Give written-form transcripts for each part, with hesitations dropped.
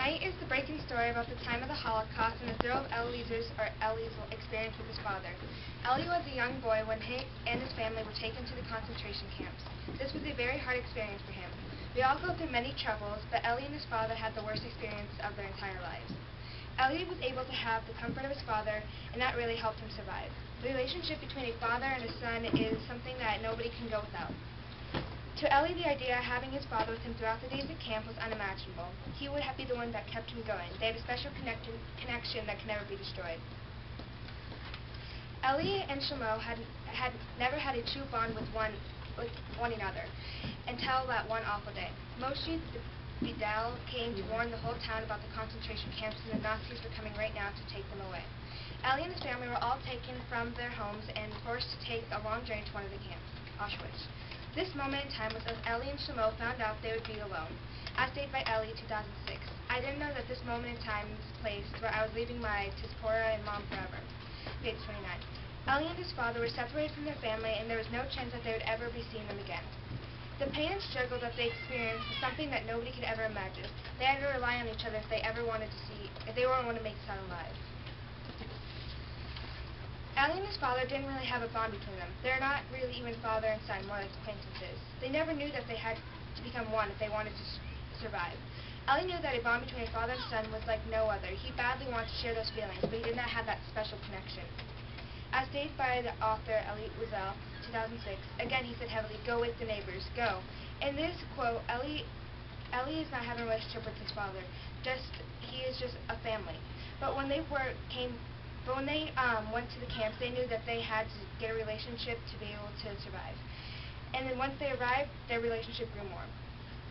Tonight is the breaking story about the time of the Holocaust and the thrill of Ellie's experience with his father. Ellie was a young boy when he and his family were taken to the concentration camps. This was a very hard experience for him. We all go through many troubles, but Ellie and his father had the worst experience of their entire lives. Ellie was able to have the comfort of his father, and that really helped him survive. The relationship between a father and a son is something that nobody can go without. To Ellie, the idea of having his father with him throughout the days at camp was unimaginable. He would be the one that kept him going. They had a special connection that can never be destroyed. Ellie and Shlomo had never had a true bond with one another until that one awful day. Moshe Vidal came to warn the whole town about the concentration camps, and the Nazis were coming right now to take them away. Ellie and his family were all taken from their homes and forced to take a long journey to one of the camps, Auschwitz. This moment in time was as Ellie and Shlomo found out they would be alone. As stated by Ellie, 2006. I didn't know that this moment in time, this place, where I was leaving my Tispora and mom forever. Page 29. Ellie and his father were separated from their family, and there was no chance that they would ever be seeing them again. The pain and struggle that they experienced was something that nobody could ever imagine. They had to rely on each other if they ever wanted to make it out alive. Ellie and his father didn't really have a bond between them. They're not really even father and son, more like acquaintances. They never knew that they had to become one if they wanted to survive. Ellie knew that a bond between a father and son was like no other. He badly wanted to share those feelings, but he did not have that special connection. As stated by the author Elie Wiesel, 2006, again he said heavily, "Go with the neighbors, go." In this quote, Ellie is not having a relationship with his father. He is just a family. But when they went to the camps, they knew that they had to get a relationship to be able to survive. And then once they arrived, their relationship grew more.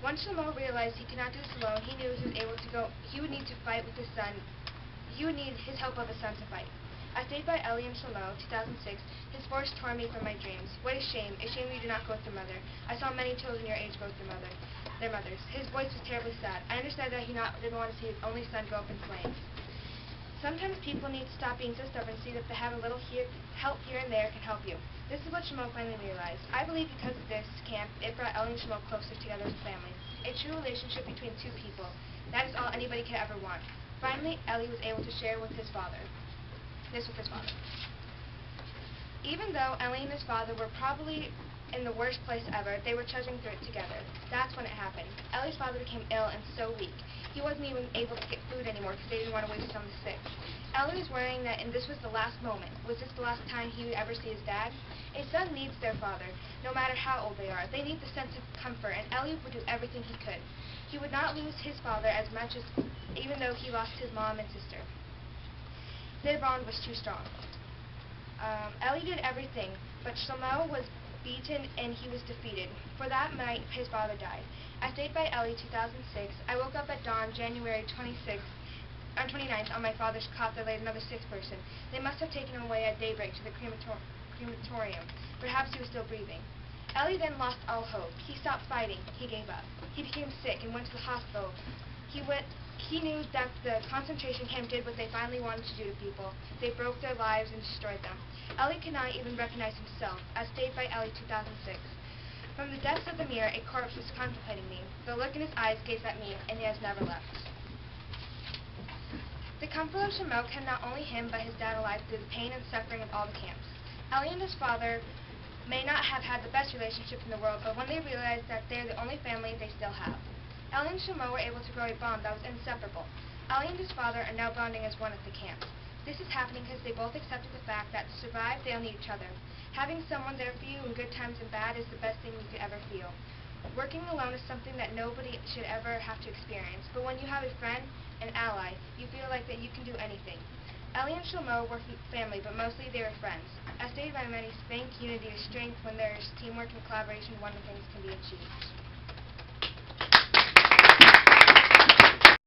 Once Shlomo realized he could not do this alone, he knew he would need to fight with his son. He would need his help of a son to fight. As stated by Ellie and Shlomo, 2006, his voice tore me from my dreams. What a shame you do not go with your mother. I saw many children your age go with their mothers. His voice was terribly sad. I understood that he didn't want to see his only son go up in flames. Sometimes people need to stop being so stubborn and see that having a little help here and there can help you. This is what Shlomo finally realized. I believe because of this camp, it brought Ellie and Shlomo closer together as a family. A true relationship between two people. That is all anybody could ever want. Finally, Ellie was able to share with his father. Even though Ellie and his father were probably in the worst place ever, they were trudging through it together. That's when it happened. Ellie's father became ill and so weak. He wasn't even able to get food anymore because they didn't want to waste it on the sick. Ellie was worrying that this was the last moment. Was this the last time he would ever see his dad? A son needs their father, no matter how old they are. They need the sense of comfort, and Ellie would do everything he could. He would not lose his father as much as even though he lost his mom and sister. Their bond was too strong. Ellie did everything, but Shlomo was beaten and he was defeated. For that night, his father died. As stated by Ellie, 2006, I woke up at dawn, January 29th, on my father's cot there laid another sick person. They must have taken him away at daybreak to the crematorium. Perhaps he was still breathing. Ellie then lost all hope. He stopped fighting. He gave up. He became sick and went to the hospital. He knew that the concentration camp did what they finally wanted to do to people. They broke their lives and destroyed them. Ellie could not even recognize himself, as stated by Ellie, 2006. From the depths of the mirror, a corpse was contemplating me. The look in his eyes gazed at me, and he has never left. The comfort of Shlomo kept not only him, but his dad alive through the pain and suffering of all the camps. Ellie and his father may not have had the best relationship in the world, but when they realized that they're the only family they still have. Ellie and Shlomo were able to grow a bond that was inseparable. Ellie and his father are now bonding as one at the camps. This is happening because they both accepted the fact that to survive, they'll need each other. Having someone there for you in good times and bad is the best thing you could ever feel. Working alone is something that nobody should ever have to experience, but when you have a friend, an ally, you feel like that you can do anything. Ellie and Shlomo were family, but mostly they were friends. As stated by many, unity is strength. When there is teamwork and collaboration, wonderful things can be achieved.